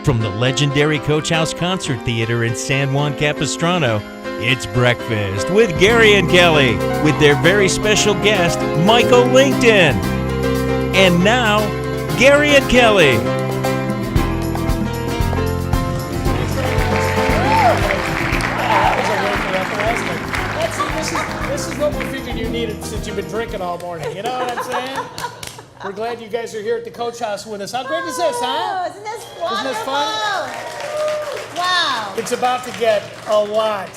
From the legendary Coach House Concert Theater in San Juan Capistrano, it's Breakfast with Gary and Kelly with their very special guest, Michael Lington. And now, Gary and Kelly. This is what we figured you needed since you've been drinking all morning. You know what I'm saying? We're glad you guys are here at the Coach House with us. How great is this, huh? Isn't this wonderful? Isn't this fun? Wow. It's about to get a lot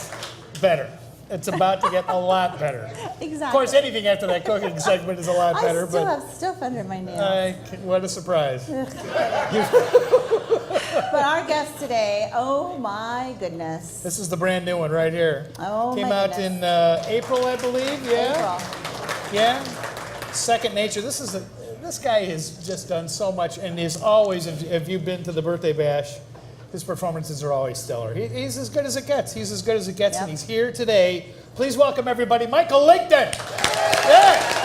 better. It's about to get a lot better. Exactly. Of course, anything after that cooking segment is a lot better. I still have stuff under my nails. What a surprise. But our guest today, oh my goodness. This is the brand new one right here. Oh Came my out goodness. in April, I believe. Yeah. April. Yeah. Second Nature. This guy has just done so much, and is always, if you've been to the birthday bash, his performances are always stellar. He's as good as it gets. He's as good as it gets, and he's here today. Please welcome everybody, Michael Lington. Yeah.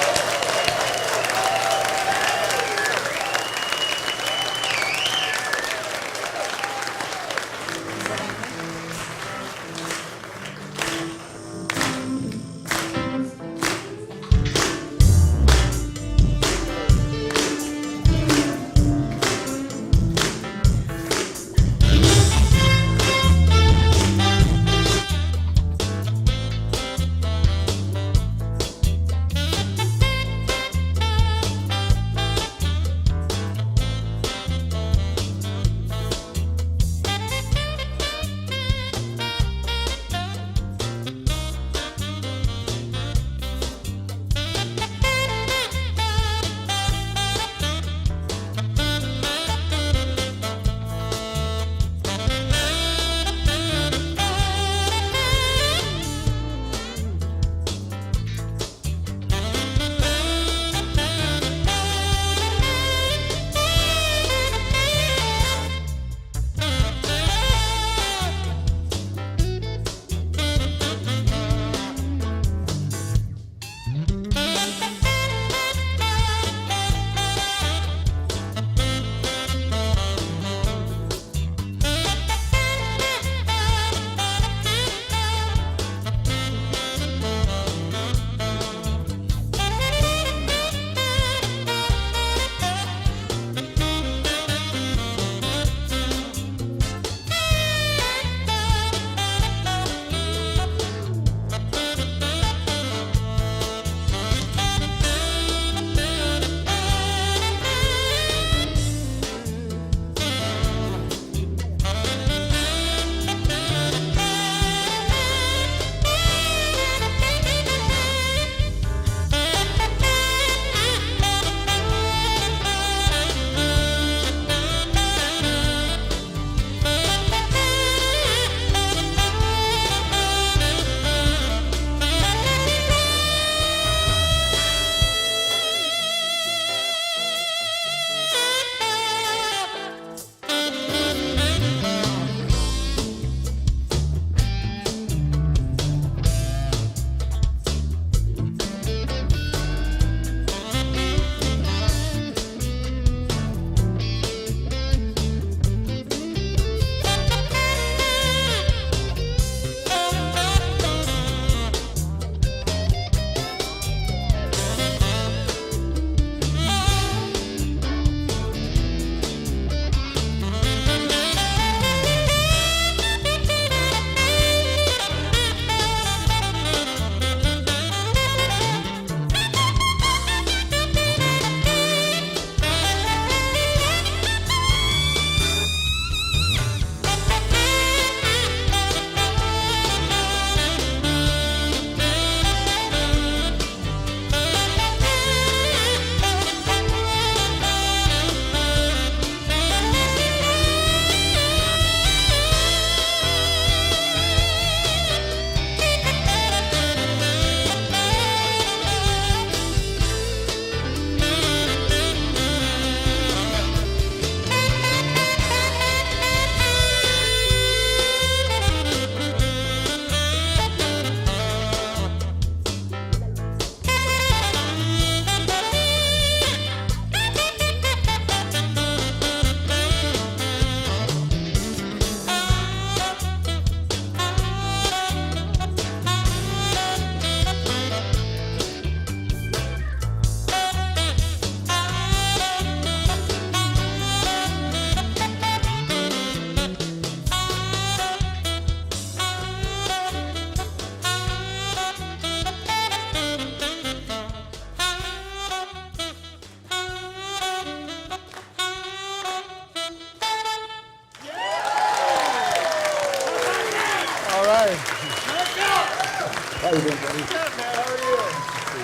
How you doing, buddy? What's up, man? How are you?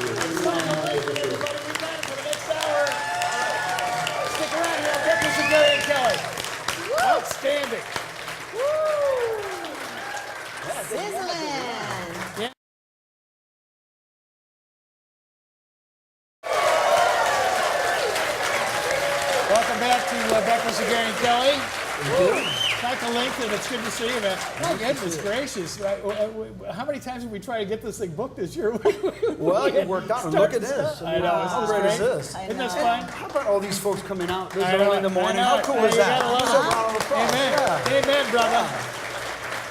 Everybody, we got it for the next hour. Stick around here. Breakfast with Gary and Kelly. Outstanding. Sizzling. Welcome back to Breakfast with Gary and Kelly. Michael Lington, it's good to see you, man. My goodness gracious. How many times have we tried to get this thing booked this year? Well, it worked out. And look at this. I know. How great is this? I Isn't this know. fun? How about all these folks coming out this I know early in the it. morning? I know How it. cool Hey, is you that? gotta love That's a it. round of applause. Amen. Yeah. Amen, brother.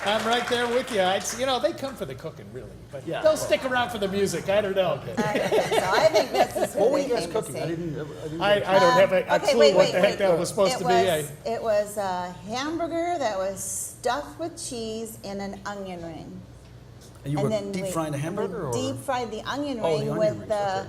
I'm right there with you. They come for the cooking, really. But Yeah. they'll stick around for the music. I don't know. So I think this is What who were they you guys came to cooking? see. I didn't I don't have a Okay, clue wait, what wait, the heck wait. that was supposed to be. It was a hamburger that was stuffed with cheese in an onion ring. And you were deep frying the hamburger? We Or? deep fried the onion Oh, the ring onion with rings, the. okay.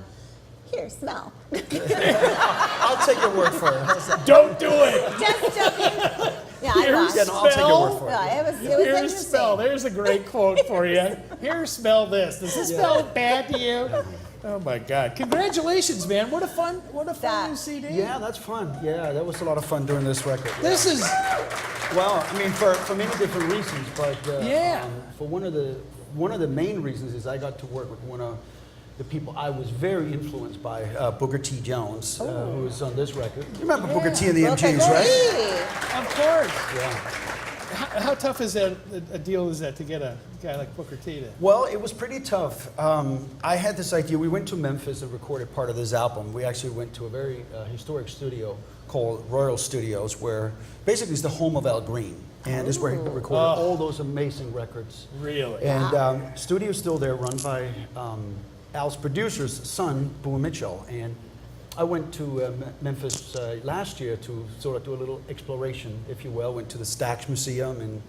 Here, smell. I'll take your word for it. How's that? Don't do it. Just joking. Yeah, I Here's watched. Yeah, no, I'll take your word for it. Yeah, it was Here's interesting. smell. There's a great quote for you. Here, smell this. Does this smell bad to you? Oh my God! Congratulations, man! What a fun new CD. Yeah, that's fun. Yeah, that was a lot of fun doing this record. Yeah. This is Well, I mean, for many different reasons, but Yeah. for one of the main reasons is I got to work with one of the people I was very influenced by, Booker T. Jones, who was on this record. You remember Booker T and the Booker MGs, right? T. of course. Yeah. How tough is that a deal is that to get a guy like Booker T to? Well, it was pretty tough. I had this idea. We went to Memphis and recorded part of this album. We actually went to a very historic studio called Royal Studios, where basically it's the home of Al Green. And this is where he recorded all those amazing records. Really? And studio's still there, run by Al's producer's son, Boo Mitchell. And I went to Memphis last year to sort of do a little exploration, if you will. Went to the Stax Museum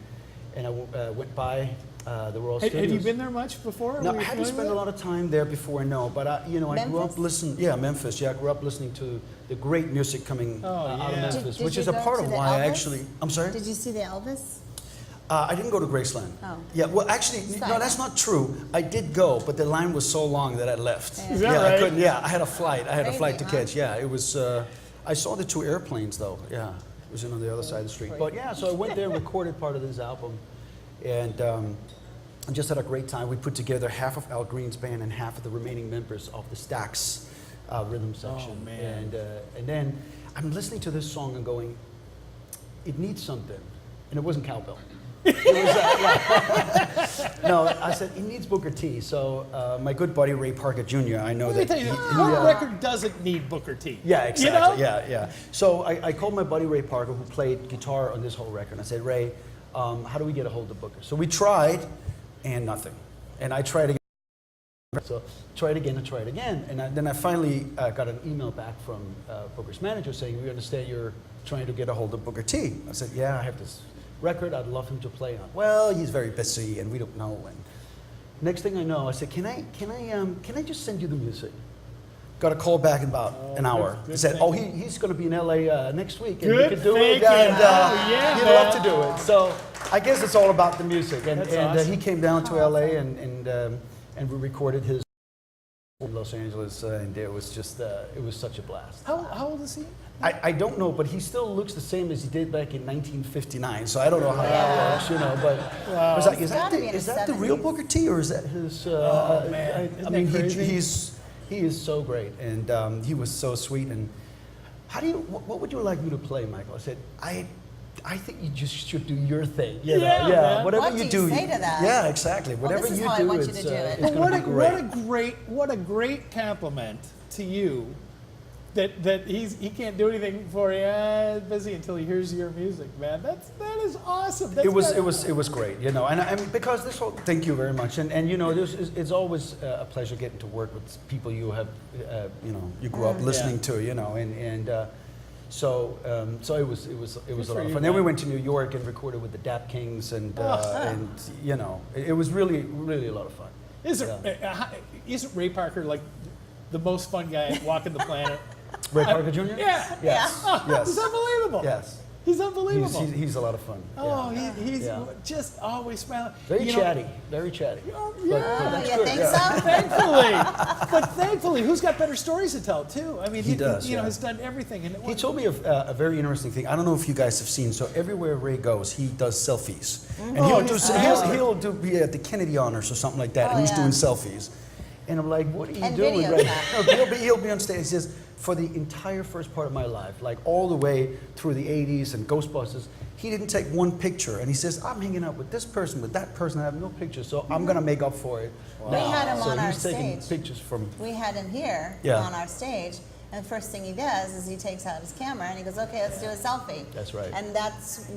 and I went by the Royal Studios. Have you been there much before? No, Were I you hadn't familiar spent a with lot of time there before, no. But I grew up Memphis? listening. Yeah, Memphis. Yeah, I grew up listening to the great music coming out of yeah. Memphis, Did which you is a go part to of the why I Elvis? actually. I'm sorry. Did you see the Elvis? I didn't go to Graceland. Oh. Yeah, well, actually, no, Sorry. that's not true. I did go, but the line was so long that I left. Is that yeah, right? I couldn't. Yeah, I had a flight. I had a Crazy, flight to huh? catch. Yeah, it was. I saw the two airplanes though. Yeah, it was on the other side of the street. But yeah, so I went there and recorded part of this album, and just had a great time. We put together half of Al Green's band and half of the remaining members of the Stax rhythm section. man. And then I'm listening to this song and going, it needs something, and it wasn't cowbell. It was, no, I said, it needs Booker T. So my good buddy Ray Parker Jr., I know Let me that tell you, he- what record doesn't need Booker T? yeah, exactly. You know? Yeah. So I called my buddy Ray Parker, who played guitar on this whole record, and I said, Ray, how do we get a hold of Booker? So we tried, and nothing. And I tried again. So try it again and try it again. And then I finally got an email back from Booker's manager saying, we understand you're trying to get a hold of Booker T. I said, yeah, I have this record. I'd love him to play on. Well, he's very busy, and we don't know when. Next thing I know, I said, can I just send you the music? Got a call back in about an hour. good He said, thinking. he's going to be in LA next week, and Good we could do it. thinking. And Oh, yeah, he'd man. love to do it. So I guess it's all about the music. And, That's and awesome. he came down to LA, and we recorded his in Los Angeles, and it was just it was such a blast. How old is he? I don't know, but he still looks the same as he did back in 1959. So I don't know how that works, you know. But I was like, He's gotta be in is his that the real 70s. Booker T, or is that his? Oh, man. Isn't I mean, that crazy? he is so great, and he was so sweet. And what would you like me to play, Michael? I said, I think you just should do your thing. You know? Yeah, man. Whatever What you do you do. say to that? Yeah, exactly. Whatever this is you how I do, want you it's, to do it. it's Well, going to be great. what a great compliment to you that he can't do anything for you. Busy until he hears your music, man. That is awesome. That's It was gotta- great, you know, and because this whole, thank you very much, and you know, it's always a pleasure getting to work with people you have, you know, you grew up listening to, you know, so it was a for lot of you, fun. Then we man. went to New York and recorded with the Dap Kings, and you know, it was really a lot of fun. Isn't Ray Parker like the most fun guy walking the planet? Ray Parker Jr. Yeah. Yes. Oh, Yes. It's unbelievable. Yes. He's unbelievable. He's a lot of fun. Oh, yeah. he's Yeah. just always smiling. Very chatty, very chatty. Oh, But yeah. that's you good, think yeah. so? Thankfully, who's got better stories to tell too? I mean, He does, You know, yeah. has done everything. And He told me a very interesting thing. I don't know if you guys have seen. So everywhere Ray goes, he does selfies, and he'll be at the Kennedy Honors or something like that, and he's doing selfies. And I'm like, what are you And doing, video Ray? chat. No, he'll be on stage. He says, for the entire first part of my life, like all the way through the 80s and Ghostbusters, he didn't take one picture. And he says, I'm hanging out with this person, with that person, I have no pictures, so I'm going to make up for it. We had him so on our he's taking stage. pictures from... We had him here Yeah. on our stage, and the first thing he does is he takes out his camera and he goes, okay, let's do a selfie. That's right. And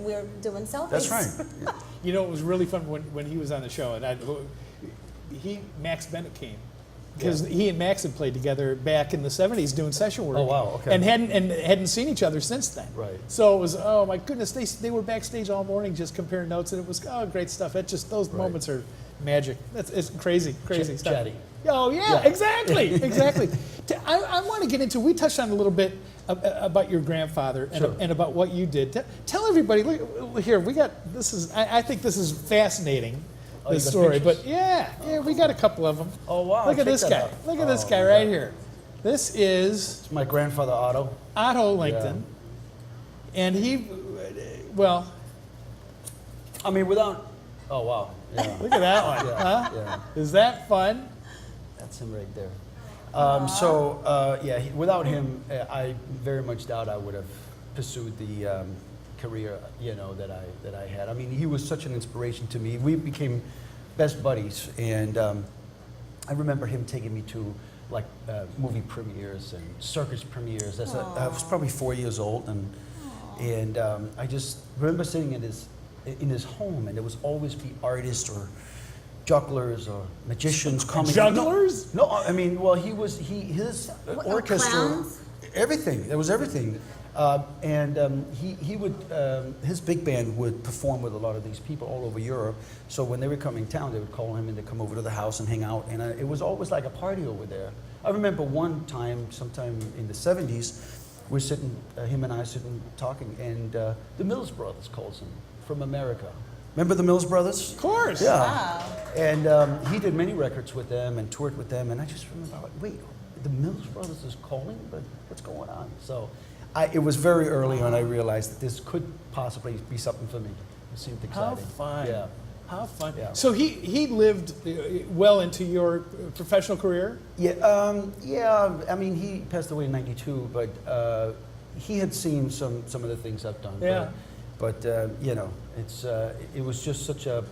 we're doing selfies. That's right. Yeah. You know, it was really fun when he was on the show, and Max Bennett came. Because he and Max had played together back in the 70s doing session work. Oh, wow, okay. And hadn't seen each other since then. Right. So it was, oh my goodness, they were backstage all morning just comparing notes, and it was, oh, great stuff. Those moments are magic. It's crazy stuff. Chatty. Oh, yeah. Exactly. I want to get into, we touched on a little bit about your grandfather and about what you did. Tell everybody, look, here, I think this is fascinating. Oh, This you got story, pictures? but yeah, we got a couple of them. Oh, wow, Look at check this that guy. out. Look at this Oh, guy my right God. here. This is It's my grandfather, Otto. Otto Lington, and I mean, without... Oh, wow. Yeah. look at that one, huh? Yeah. Is that fun? That's him right there. Without him, I very much doubt I would have pursued the career, that I had. I mean, he was such an inspiration to me. We became best buddies, and I remember him taking me to like movie premieres and circus premieres. I was probably 4 years old, and I just remember sitting in his home, and there was always be artists or jugglers or magicians coming. Jugglers? No, I mean, well, his orchestra, clowns? everything. There was everything, he would his big band would perform with a lot of these people all over Europe. So when they were coming town, they would call him and they'd come over to the house and hang out, and it was always like a party over there. I remember one time, sometime in the 70s, we're sitting, him and I sitting talking, and the Mills Brothers calls him from America. Remember the Mills Brothers? Of course. Yeah. Wow. And he did many records with them and toured with them, and I just remember, like, wait, the Mills Brothers is calling, but what's going on? So it was very early on I realized that this could possibly be something for me. It seemed exciting. How fun. Yeah. How fun. Yeah. So he lived well into your professional career? Yeah, I mean, he passed away in '92, but he had seen some of the things I've done. Yeah. But it was just such a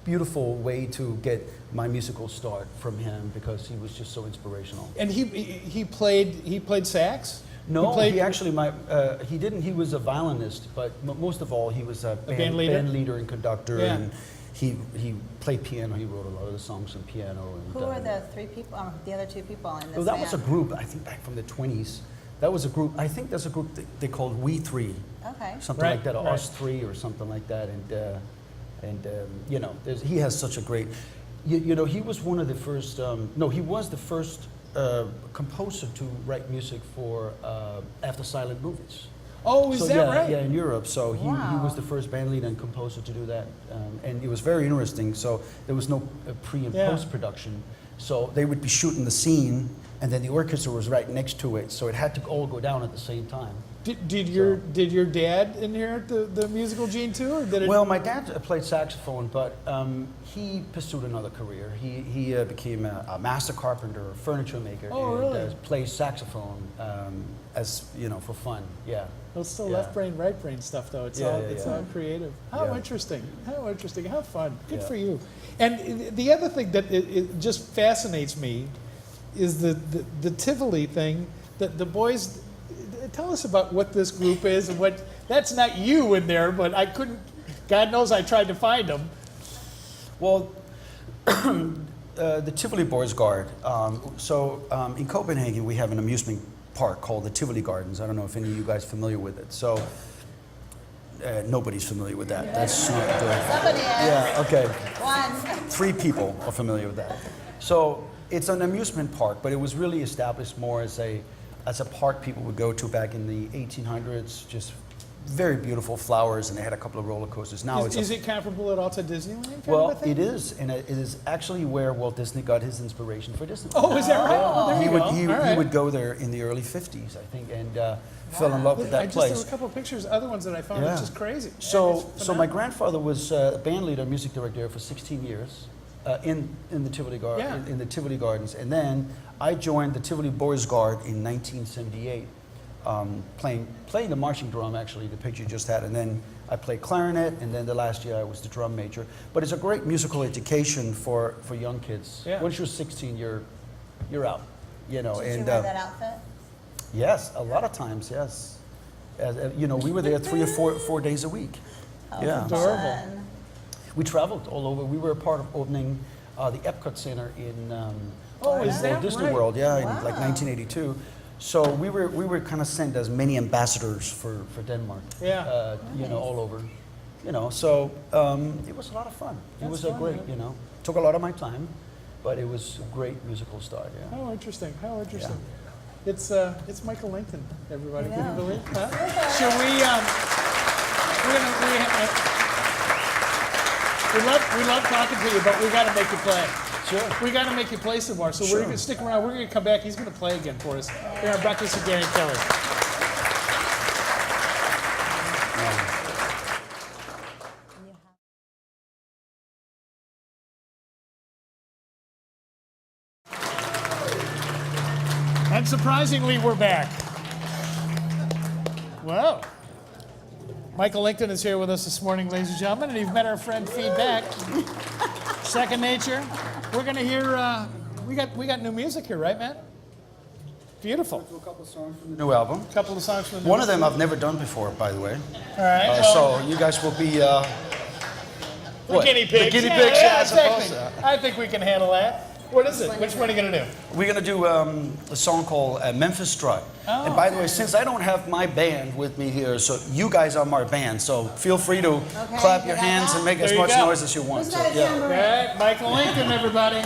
beautiful way to get my musical start from him, because he was just so inspirational. And he played sax? No, played, he actually he didn't. He was a violinist, but most of all, he was a band leader? and conductor, Yeah. and he played piano. He wrote a lot of the songs on piano. And, Who were the three people, the other two people in this well, that was a band? group, I think, back from the 20s. That was a group. I think there's a group they called We Three, Okay. something Right, like that, or right. Us Three, or something like that. He has such a great. He was one of the first. He was the first composer to write music for after silent movies. Oh, is that right? Yeah, in Europe. So he Wow. was the first band leader and composer to do that, and it was very interesting. So there was no pre and Yeah. post production. So they would be shooting the scene, and then the orchestra was right next to it. So it had to all go down at the same time. Did your dad inherit the musical gene too, or did it? Well, my dad played saxophone, but he pursued another career. He became a master carpenter, a furniture maker, Oh, and really? plays saxophone as for fun. Yeah. Well, it's still Yeah. left brain, right brain stuff, though. It's Yeah, all yeah, it's yeah. all creative. How Yeah. interesting! How interesting! How fun! Good Yeah. for you. And the other thing that it just fascinates me is the Tivoli thing. That the boys tell us about what this group is and what. That's not you in there, but I couldn't. God knows I tried to find them. Well, the Tivoli Boys Guard. In Copenhagen, we have an amusement park called the Tivoli Gardens. I don't know if any of you guys are familiar with it. So nobody's familiar with that. That's not good. Somebody is. Yeah, okay. One. 3 people are familiar with that. So it's an amusement park, but it was really established more as a park people would go to back in the 1800s, just very beautiful flowers, and they had a couple of roller coasters. Now Is it comparable at all to Disneyland? kind well, of a thing? it is, and it is actually where Walt Disney got his inspiration for Disney. Oh, is that right? Oh, there he you would go. he, All right. he would go there in the early '50s, I think, and fell in love with There that were a place. couple of pictures, other ones that I found, Yeah. which is crazy. So, And it's so my phenomenal. grandfather was a band leader, music director for 16 years in the Tivoli Yeah. in the Tivoli Gardens, and then I joined the Tivoli Boys Guard in 1978, playing the marching drum, actually, the picture you just had, and then I played clarinet, and then the last year I was the drum major. But it's a great musical education for young kids. Yeah. Once you're 16, you're out, you know. Did you and wear that outfit? yes, a lot of times, yes. You know, we were there 3 or 4 days a week. Yeah. Adorable. Fun. We traveled all over. We were a part of opening the Epcot Center in is that Walt Disney right? World, yeah, in Wow. like 1982. So we were kind of sent as mini ambassadors for Denmark. Yeah. You know, all over. You know, so it was a lot of fun. It was a fun, great, man. you know, took a lot of my time, but it was a great musical start. Yeah. How interesting. How interesting. It's Michael Lington, everybody. I Can you know. believe? Huh? Should we? We love talking to you, but we got to make you play. Sure. We got to make you play some more. So Sure. we're going to stick around. We're going to come back. He's going to play again for us. Here on Breakfast with Gary and Kelly. And surprisingly, we're back. Wow. Michael Lington is here with us this morning, ladies and gentlemen, and you've met our friend Feedback. Second Nature. We're gonna hear. We got new music here, right, Matt? Beautiful. A couple songs from the new album. A couple of songs from the One of them I've never done before, by the way. All right. well, So you guys will be the what? guinea pigs. The guinea Yeah, pigs, yeah, I suppose. exactly. I think we can handle that. What is it? Which one are you gonna do? We're gonna do a song called Memphis Strut. Oh. And by the way, since I don't have my band with me here, so you guys are my band, so feel free to clap your you got hands that? and make as There you much go. noise as you want. Who's So, got a yeah. All tambourine? right, Michael Lington, everybody.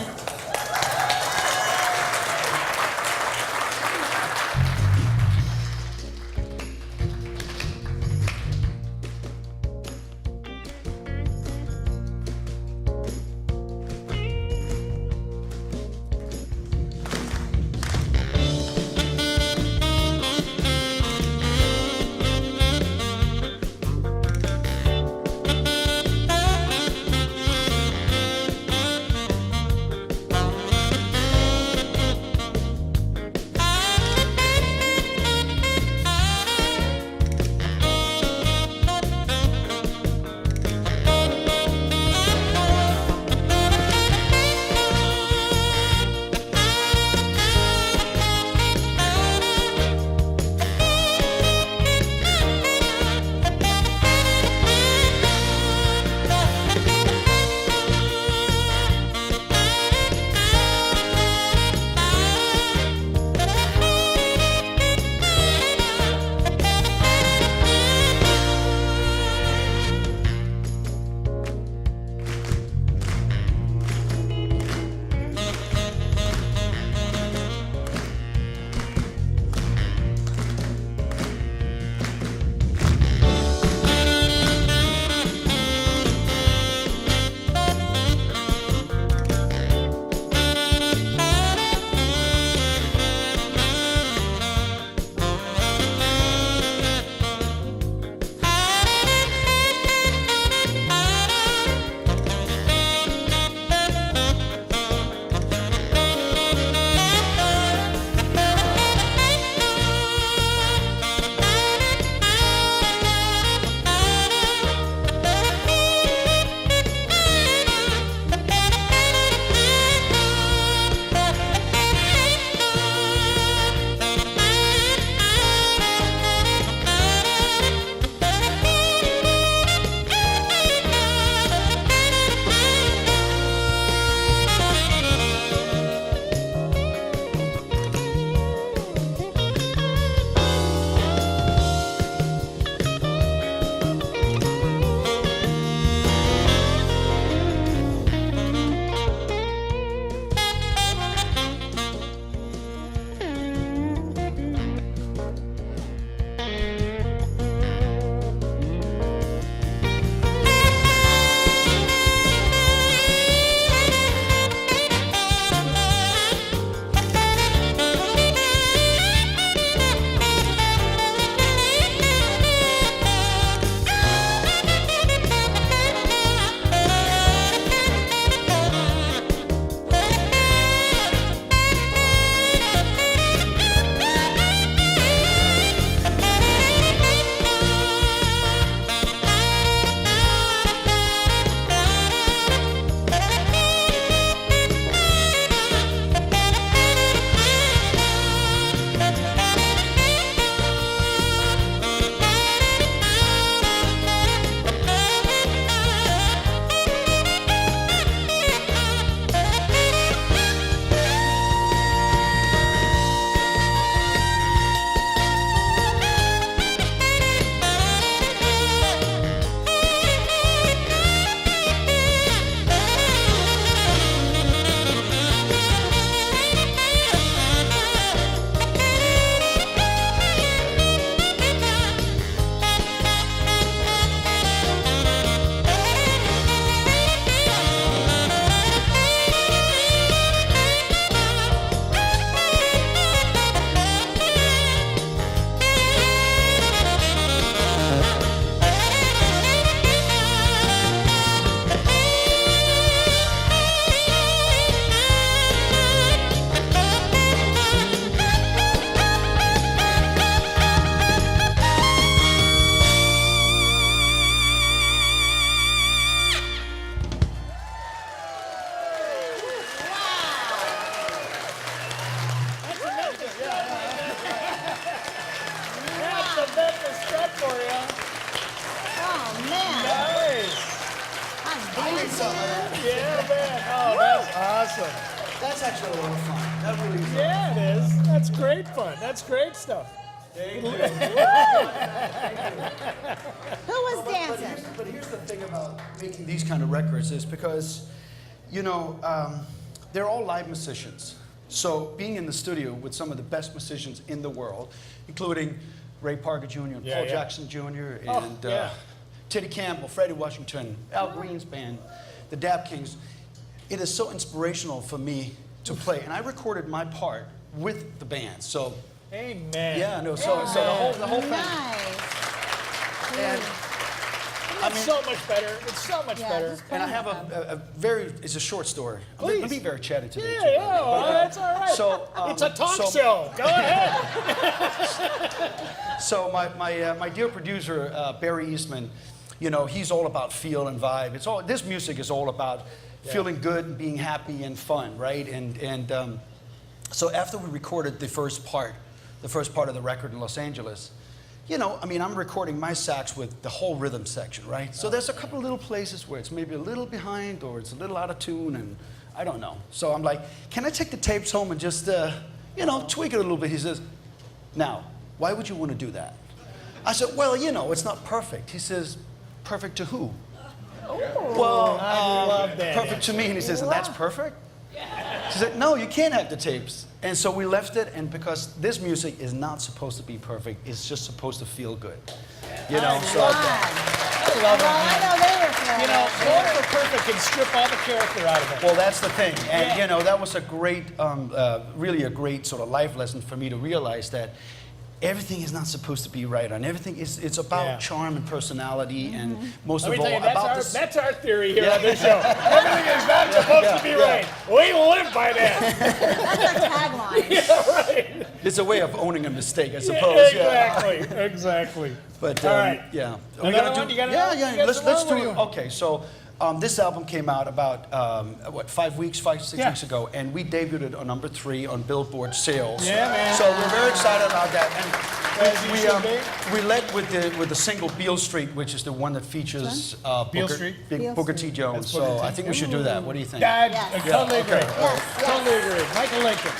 for you. Oh, man. Nice. I'm dancing. Yeah, man. Oh, that's awesome. That's actually a lot of fun. That really is. Yeah, it is. That's great fun. That's great stuff. Thank you. Who was dancing? But here's the thing about making these kind of records is because, you know, they're all live musicians. So being in the studio with some of the best musicians in the world, including Ray Parker Jr. and Paul Jackson Jr. and Teddy Campbell, Freddie Washington, Al Green's band, the Dap Kings, it is so inspirational for me to play. And I recorded my part with the band. So, Amen. yeah, no, so the whole thing. Nice. And It's so much better. It's so much better. just And I play have with them. a very, it's a short story. I'm going to be very chatty today. Yeah, too. yeah, well, that's all right. So, it's a talk so- show. Go ahead. So my dear producer, Barry Eastman, you know, he's all about feel and vibe. It's all, this music is all about feeling good and being happy and fun, right? And so after we recorded the first part of the record in Los Angeles, you know, I mean, I'm recording my sax with the whole rhythm section, right? So there's a couple of little places where it's maybe a little behind or it's a little out of tune, and I don't know. So I'm like, can I take the tapes home and just, you know, tweak it a little bit? He says, now, why would you want to do that? I said, well, you know, it's not perfect. He says, perfect to who? Well, I love that. perfect to me. And he says, and that's perfect? She said, no, you can't have the tapes. And so we left it, and because this music is not supposed to be perfect, it's just supposed to feel good. You know, so Fun. I love Well, I it. know they were feeling You know, it. going for perfect can strip all the character out of it. well, that's the thing. And you know, that was a great, really a great sort of life lesson for me to realize that everything is not supposed to be right, and everything is, it's about charm and personality, and most Let me of all tell you, about this. that's our theory here on this show. Everything is not supposed to be right. We live by that. That's our tagline. Yeah, right. It's a way of owning a mistake, I suppose. Exactly. Exactly. But All right. yeah. Are Another we gonna one? do? You got Yeah, another? yeah. You got Let's some more? do What are you it. doing? Okay, so this album came out about what, 6 weeks ago, and we debuted it on number 3 on Billboard sales. Yeah, man. So we're very excited about that. As you should And we led with the single Beale Street, which is the one that features Beale Street? Beale Booker T. Street. Jones. That's Booker So T. I think we should do that. What do you think? I Yes. totally agree. okay. Yes, Totally yes. agree. Michael Lington.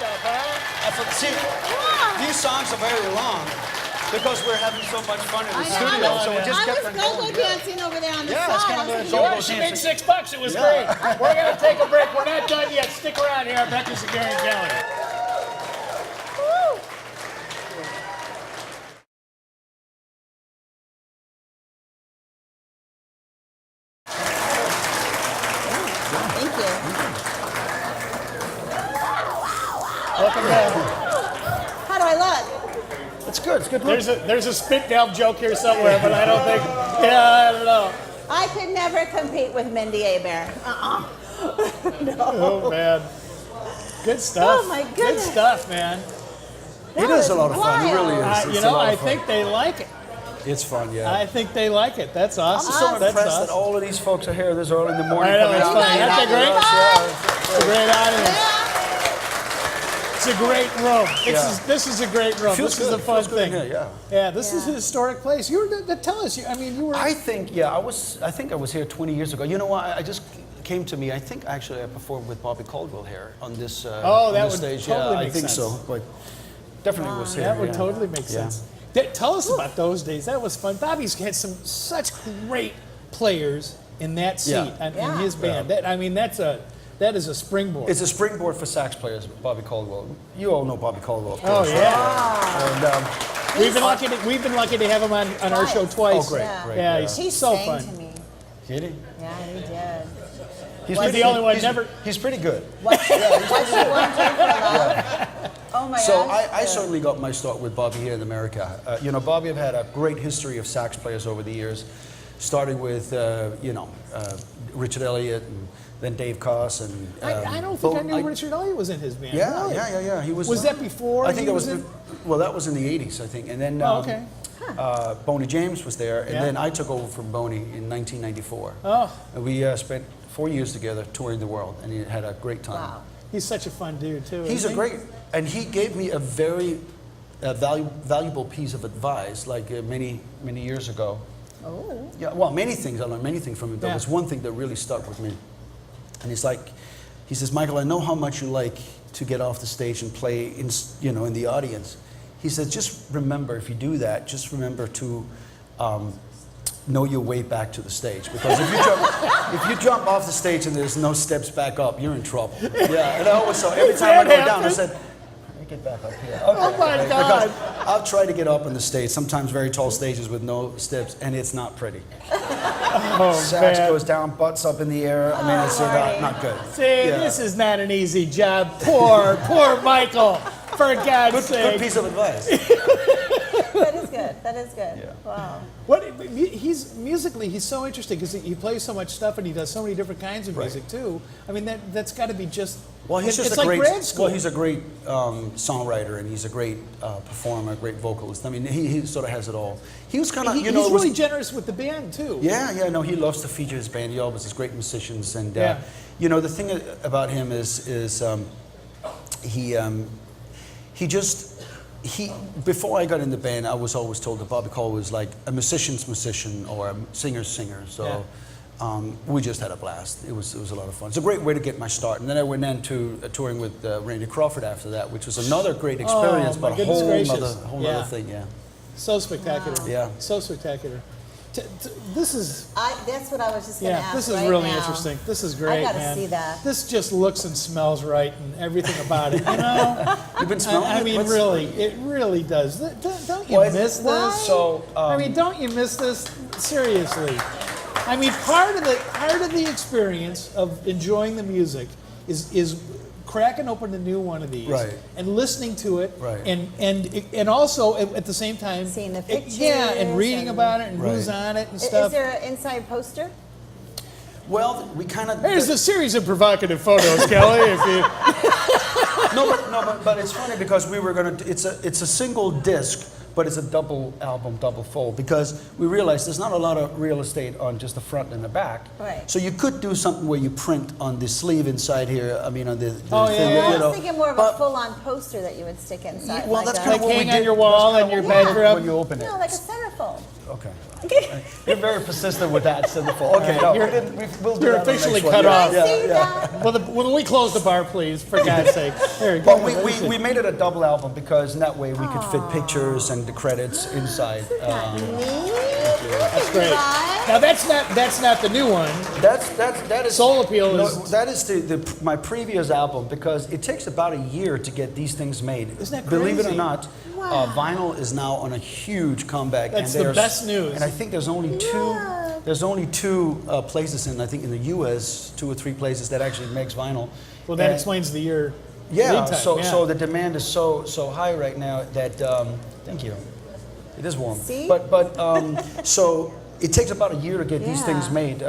stuff, huh? See, these songs are very long because we're having so much fun in the studio, so we just kept on I was going. go-go dancing over there on the Yeah, side. it's kind of I was go-go She made dancing. $6. It was great. We're going to take a break. We're not done yet. Stick around here. Breakfast with Gary and Kelly. Thank you. Welcome back. How do I look? It's good. It's good. There's a spit down joke here somewhere, but I don't think. Yeah, I don't know. I could never compete with Mindy Abear. Oh man, good stuff. Oh, my Good goodness. stuff, man. It is a lot of fun. It wild. really is. It's You a know, lot I of fun. think they like it. It's fun, yeah. I think they like it. That's awesome. I'm so That's impressed awesome. that all of these folks are here this early in the morning. I know, coming it's out fun. and That's a hanging great- out with us. It's a great audience. It's a great room. This is a great room. Feels This is good. a fun Feels good thing. in here, Yeah, this is a Yeah. historic place. You were to tell us. I mean, you were. I think, I think I was here 20 years ago. You know what? I just came to me. I think actually I performed with Bobby Caldwell here on this, Oh, on that this would stage. totally Yeah, I make think sense. so. But definitely was here. That would yeah. totally make Yeah. sense. Tell us about those days. That was fun. Bobby's had such great players in that seat Yeah. in his band. That is a springboard. It's a springboard for sax players, Bobby Caldwell. You all know Bobby Caldwell, of Oh course. yeah. And, We've been lucky to have him on our show twice. Oh, great, Yeah. great. Yeah, yeah. he's He so sang fun. to me. Did he? Yeah, he did. He's He's the only one he's, never- He's pretty good. What you want to do for love? Oh my So gosh. I certainly got my start with Bobby here in America. Bobby have had a great history of sax players over the years, starting with, Richard Elliott and then Dave Koss and. I don't think I knew Richard Elliott was in his band. Yeah, Really? yeah. He was. Was that before I think he that was was. in- Well, that was in the '80s, I think, and then. Oh, okay. Boney James was there, and Yeah. then I took over from Boney in 1994. Oh, And we spent 4 years together touring the world, and he had a great time. Wow. he's such a fun dude too. He's isn't a he? great, and he gave me a very valuable piece of advice, like many years ago. Oh. Yeah, well, many things. I learned many things from him. There Yeah. was one thing that really stuck with me, and he says, Michael, I know how much you like to get off the stage and play in the audience. He said, just remember, if you do that, just remember to know your way back to the stage, because if you jump off the stage and there's no steps back up, you're in trouble. Yeah, and I always so every time I go down, I said, let me get back up here. Okay. Oh my God. Because I've tried to get up on the stage, sometimes very tall stages with no steps, and it's not pretty. Oh, Sax man. goes down, butts up in the air. I mean, it's not good. See, Yeah. this is not an easy job. Poor Michael. For God's Good sake. piece of advice. That is good. That is good. Yeah. Wow. He's musically, he's so interesting because he plays so much stuff and he does so many different kinds of Right. music too. I mean, that's got to be just. Well, he's just it's a like great. grad school. Well, he's a great songwriter, and he's a great performer, a great vocalist. I mean, he sort of has it all. He was kind of, he's really generous with the band too. Yeah, no, he loves to feature his band. He always has great musicians, and Yeah. the thing about him is before I got in the band, I was always told that Bobby Cole was like a musician's musician or a singer's singer. So we just had a blast. It was a lot of fun. It's a great way to get my start. And then I went into touring with Randy Crawford after that, which was another great experience, my but a goodness whole gracious. other Yeah. thing. Yeah. So spectacular. Wow. Yeah. So spectacular. This is. That's what I was just going to Yeah, ask this is right really now. interesting. This is great, gotta man. see that. This just looks and smells right and everything about it. You know, You've been smelling I it? mean, What's- really, it really does. Don't you Well, miss why? this? So, I mean, don't you miss this? Seriously. I mean, part of the experience of enjoying the music is cracking open a new one of these Right. and listening to it, Right. and also at the same time Seeing the yeah, and pictures reading and- about it and who's Right. on it and Is stuff. there an inside poster? well, we kind of. There's a series of provocative photos, Kelly. If you No, but it's funny because we were gonna. It's a single disc, but it's a double album, double fold, because we realized there's not a lot of real estate on just the front and the back. Right. So you could do something where you print on the sleeve inside here. I mean, on the Oh, yeah, thing, yeah. I you know. was thinking more of But- a full-on poster that you would stick inside. Well, that's a- kind of what we hang did. on your wall That's in kinda your what we did bedroom. when you open it. No, like a centerfold. Okay. You're very persistent with that, Cinderfall. Okay, no, we'll do You're that on the officially next one. cut Yeah, off. I yeah, see yeah. that. Well, when we close the bar, please, for God's sake. Here, go Well, ahead. we made it a double album because in that way we could fit pictures and the credits inside. That's great. Now that's not the new one. That is Soul Appeal no, is- that is my previous album because it takes about a year to get these things made. Isn't that Believe it or crazy? not, vinyl is now on a huge comeback. That's and the there's- best news. And I think there's only two. There's only two places in the U.S. 2 or 3 places that actually makes vinyl. Well, that And- explains the year. Yeah, lead time, so the demand is so high right now that thank you. It is warm. See? But so it takes about a year to get these things Yeah. made.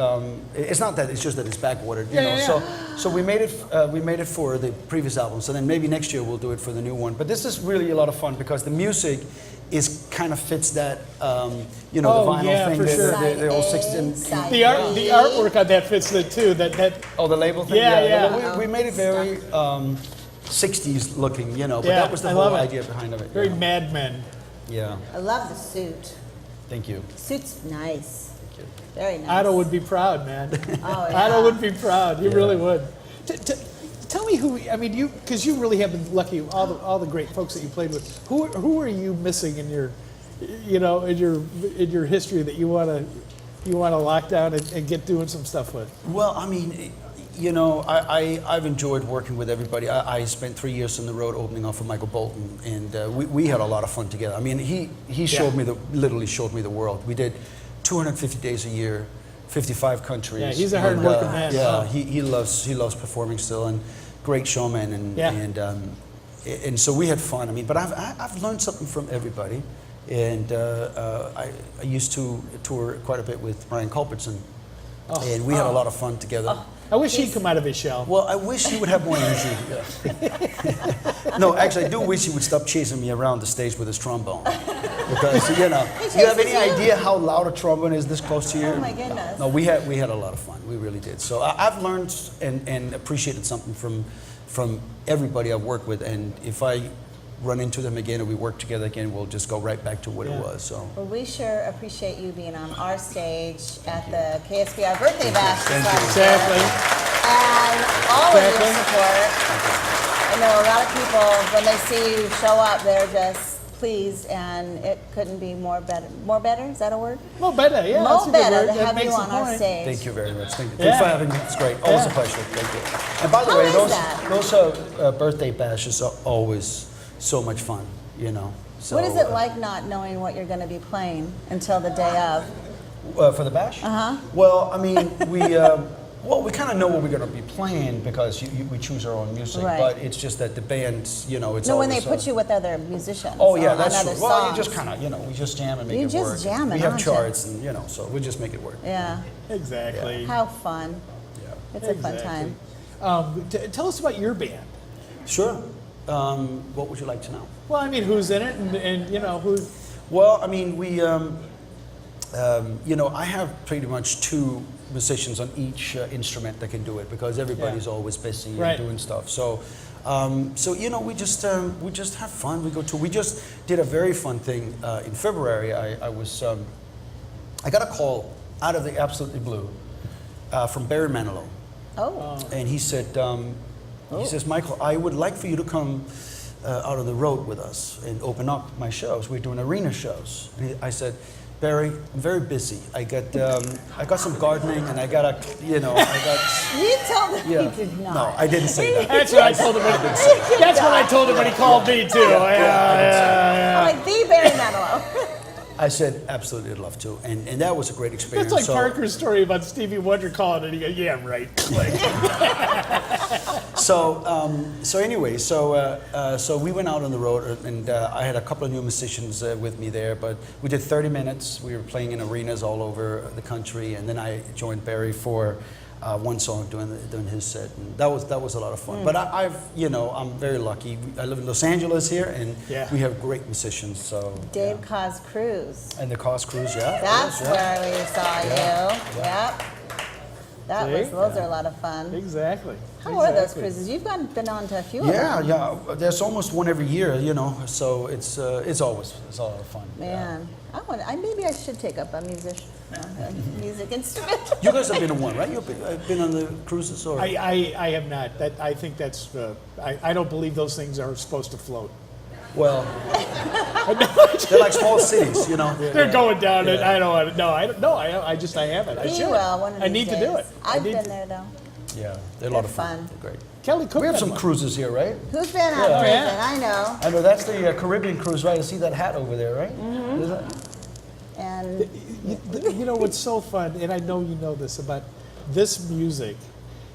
It's not that; it's just that it's backwatered. You Yeah, know. yeah, So we made it for the previous album. So then maybe next year we'll do it for the new one. But this is really a lot of fun because the music is kind of fits that the Oh, vinyl yeah, thing. for sure. The old Side 60s. A, side The artwork on that fits it too. That Oh, the label thing? Yeah, yeah. Well, we made it very 60s looking, you know, but Yeah, that was the I whole love it. idea behind it. very you know. Mad Men. Yeah, I love the suit. thank you. Suit's nice. Very nice. Otto would be proud, man. Oh, yeah. Otto would be proud. He really would. Tell me who. I mean, because you really have been lucky. All the great folks that you played with. Who are you missing in your, in your history that you want to lock down and get doing some stuff with? Well, I mean, you know, I've enjoyed working with everybody. I spent 3 years on the road opening up for Michael Bolton, and we had a lot of fun together. I mean, he showed me literally showed me the world. We did 250 days a year, 55 countries. Yeah, he's a hard-working man. Yeah, Oh. he loves performing still, and great showman, and Yeah. and so we had fun. I mean, but I've learned something from everybody, and I used to tour quite a bit with Brian Culbertson, and we had a lot of fun together. I wish he'd come out of his shell. Well, I wish he would have more energy. Yeah. No, actually, I do wish he would stop chasing me around the stage with his trombone. Because, you know, do you have any chases you? idea how loud a trombone is this close to you? Oh my goodness. No, we had a lot of fun. We really did. So I've learned and appreciated something from everybody I've worked with. And if I run into them again or we work together again, we'll just go right back to what it was. So. Well, we sure appreciate you being on our stage at the KSBR Birthday Bash. Thank you. Exactly. And all of your Exactly. support. I know a lot of people, when they see you show up, they're just pleased, and it couldn't be more better. More better? Is that a word? Mo better, yeah. that's a More good better word. to That have you makes the on our point. stage. Thank you very much. Thank you. Yeah. Thanks for having me. It's great. Always Yeah. a pleasure. Thank you. And by the How way, is that? those birthday bashes are always so much fun, you know. So, What is it like not knowing what you're going to be playing until the day of? For the bash? Uh-huh. Well, I mean, we kind of know what we're going to be playing because we choose our own music. Right. But it's just that the bands, you know, it's No, when always, they put you with other musicians. Oh yeah, on that's other true. Well, you songs. just kind of, you know, we just jam and make You it just work. jam it, We have aren't you? charts, and you know, so we just make it work. Yeah. Exactly. How fun. Yeah. It's a fun time. Tell us about your band. Sure. What would you like to know? Well, I mean, who's in it, and you know who. Well, I mean, we, you know, I have pretty much 2 musicians on each instrument that can do it because everybody's always busy Right. and doing stuff. So, you know, we just have fun. We just did a very fun thing in February. I got a call out of the absolutely blue from Barry Manilow, Oh. and he said, he says, Michael, I would like for you to come out on the road with us and open up my shows. We're doing arena shows. And I said, Barry, I'm very busy. I got some gardening, and I got You told him yeah. you did not. No, I didn't say that. That's what I told him. That's what I told him when he called me too. I'm like the Barry Manilow. I said, absolutely, I'd love to, and that was a great experience. It's like So- Parker's story about Stevie Wonder calling, and he goes, "Yeah, right." Like, So anyway, so we went out on the road, and I had a couple of new musicians with me there. But we did 30 minutes. We were playing in arenas all over the country, and then I joined Barry for one song during his set, and that was a lot of fun. But I'm very lucky. I live in Los Angeles here, and we have great musicians. So Dave Cos Cruz. and the Cos Crews, yeah. That's where we saw you. Yep. Those are a lot of fun. Exactly. How are those cruises? You've been on to a few of them. Yeah. There's almost one every year, So it's always a lot of fun. Man, maybe I should take up a music instrument. You guys have been on one, right? You've been on the cruises, or I have not. I think that's. I don't believe those things are supposed to float. well, they're like small cities, They're going down, and I don't want to. No, I don't. No, I haven't. I You should. will one of I these need to do days. it. I've been there though. Yeah, they're a lot of They're fun. fun. They're great. Kelly Cooke. We have had some one. cruises here, right? Who's been on Yeah. prison? I know. I know that's the Caribbean cruise, right? I see that hat over there, right? Mm-hmm. Is that? And You know what's so fun, and I know you know this about this music,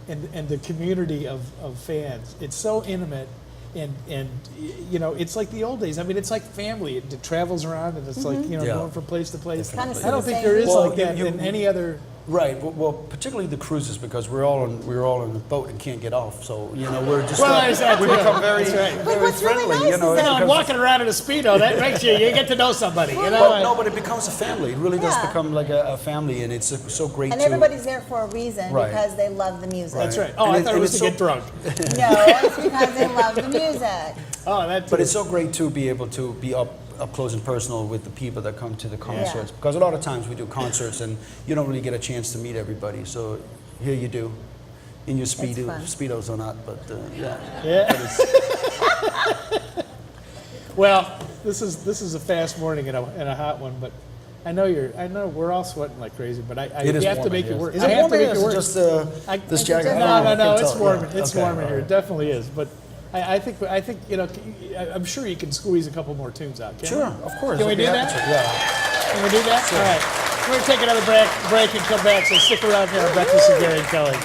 and the community of fans. It's so intimate, and it's like the old days. I mean, it's like family. It travels around, and it's like Yeah. going from place to place. Kinda see I don't the think same there is people. like that in any other. Right. Well, particularly the cruises, because we're all on the boat and can't get off. So we're just Well, there's that we too. become very That's right. But very what's really friendly. nice is that- I'm because- walking around in a Speedo. That makes you get to know somebody. But no, but it becomes a family. It really does Yeah. become like a family, and it's so great. and to, everybody's there for a reason Right. because they love the music. That's right. Oh, And I it- thought it and was it's to so- get drunk. No, it's because they love the music. Oh, that. But it's so great to be able to be up close and personal with the people that come to the concerts. Because a lot of times we do concerts and you don't really get a chance to meet everybody. So here you do, in your fun. speedos or not. But yeah. Yeah. Well, this is a fast morning and a hot one, but I know we're all sweating like crazy, but I It is have to warm make in it here. work. Is I it have warm to in make here? it Or work. is it just this jacket? I don't No, know. I can it's tell. warm. Yeah. It's Okay, warm in all here. It right. definitely is. But I think I'm sure you can squeeze a couple more tunes out. Can't Sure, we? of course. Can we I'd be do happy that? to, Yeah. Can we do that? All right. We're gonna take another break and come back. So stick around here on Breakfast with Gary and Kelly.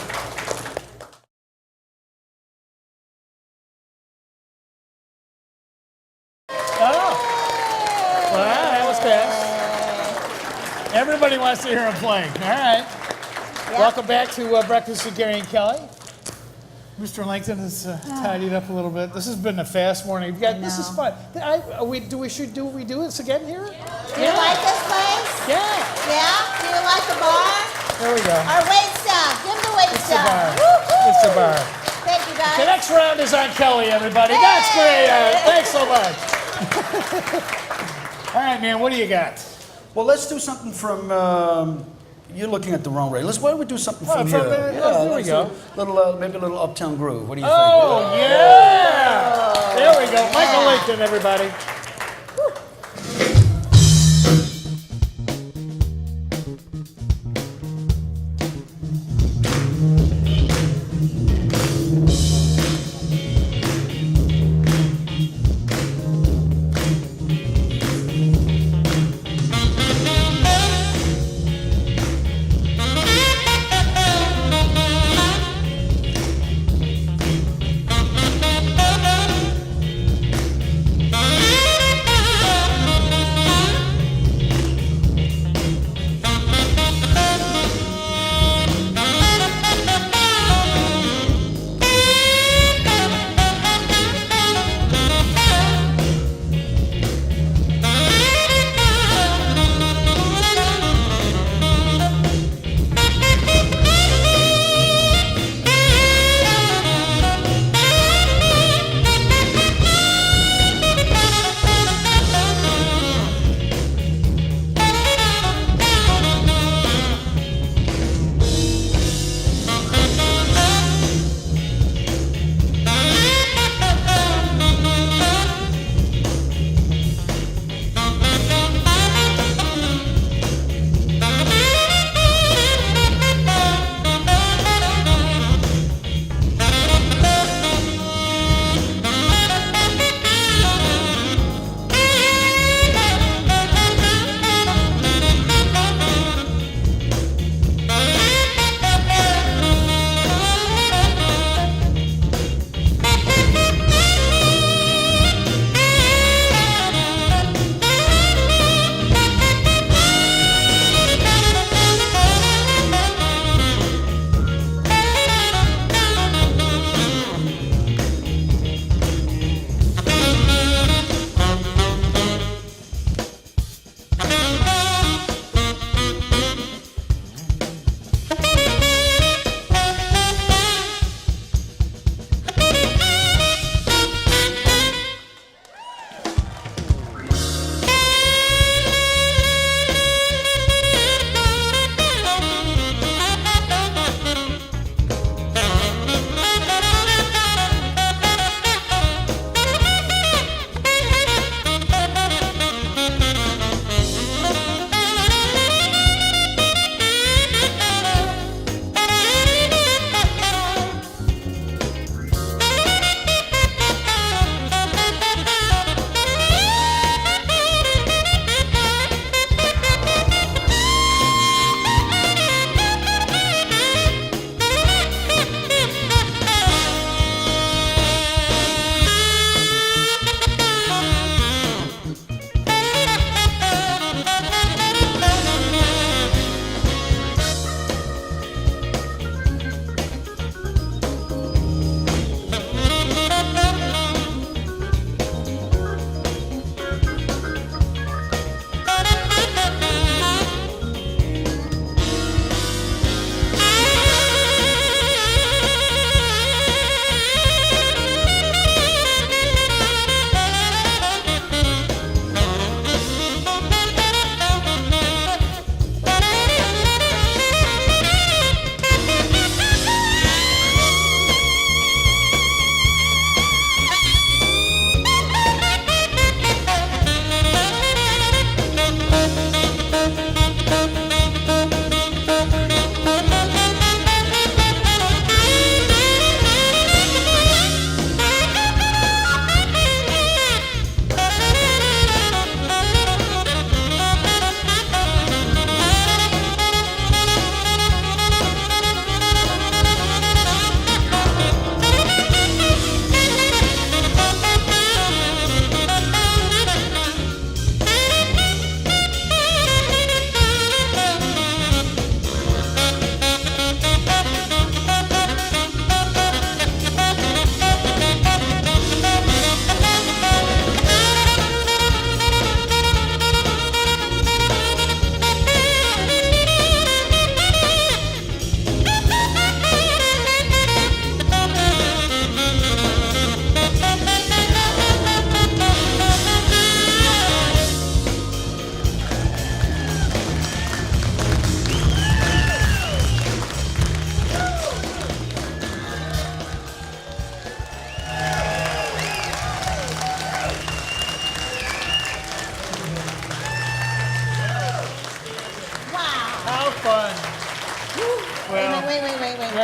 Oh, wow, that was fast. Everybody wants to hear him playing. All right. Welcome back to Breakfast with Gary and Kelly. Mr. Lington has tidied up a little bit. This has been a fast morning. This is fun. Do we do this again here? Do you like this place? Yeah. Yeah? Do you like the bar? There we go. Our wait staff. Give them the wait It's the staff. bar. Woo-hoo. It's the bar. Thank you, guys. The next round is on Kelly, everybody. That's great. Thanks so much. All right, man. What do you got? Well, let's do something from. You're looking at the wrong way. Why don't we do something from from here? there? There we let's go. do a little, maybe a little Uptown Groove. What do you think? Oh, yeah. There we go. Michael Lington, everybody. Thank you.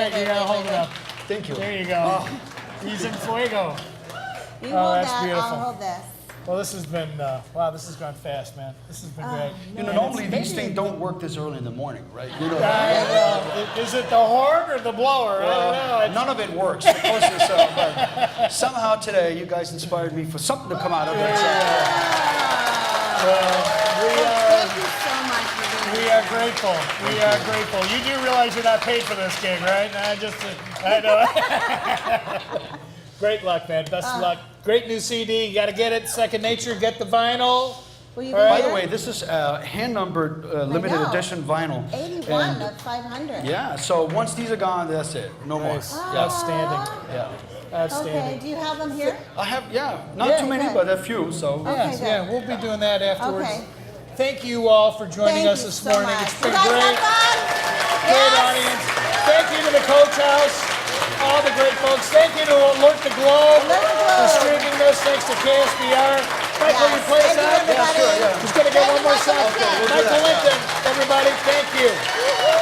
right, you gotta hold it up. Thank you. There you go. He's in fuego. You Oh, hold that's that, beautiful. I'll hold this. Well, this has been, wow, this has gone fast, man. This has been great. You know, normally these things don't work this early in the morning, right? You know. Is it the horn or the blower? I don't know. It's- None of it works. Of course, but somehow today you guys inspired me for something to come out of it. Thank you so much for being We are grateful. We are grateful. You do realize you're not paid for this gig, right? I know. Great luck, man. Best of luck. Great new CD. You got to get it. Second Nature. Get the vinyl. Will you be By the there? way, this is hand-numbered limited know. edition vinyl. 81 And- of 500. Yeah, so once these are gone, that's it. No more. Nice. Yeah. Outstanding. Yeah. Outstanding. Okay, do you have them here? I have, not Yeah. too many, Good. but a few, so. Yes, Okay, yeah, good. we'll be doing that afterwards. Okay. Thank you all for joining Thank us you this so morning. much. It's been You guys great. have fun? Great Yes? audience. Thank you to the Coach House, all the great folks. Thank you to Alert the Globe Alert the for Globe. streaming this. Thanks to KSBR. Michael, Yes. you play us Thank you, out? everybody. Yeah, sure, yeah. He's going to get Thank one you, more Michael song. Lington. We'll do Michael that, yeah. Lington, everybody, thank you.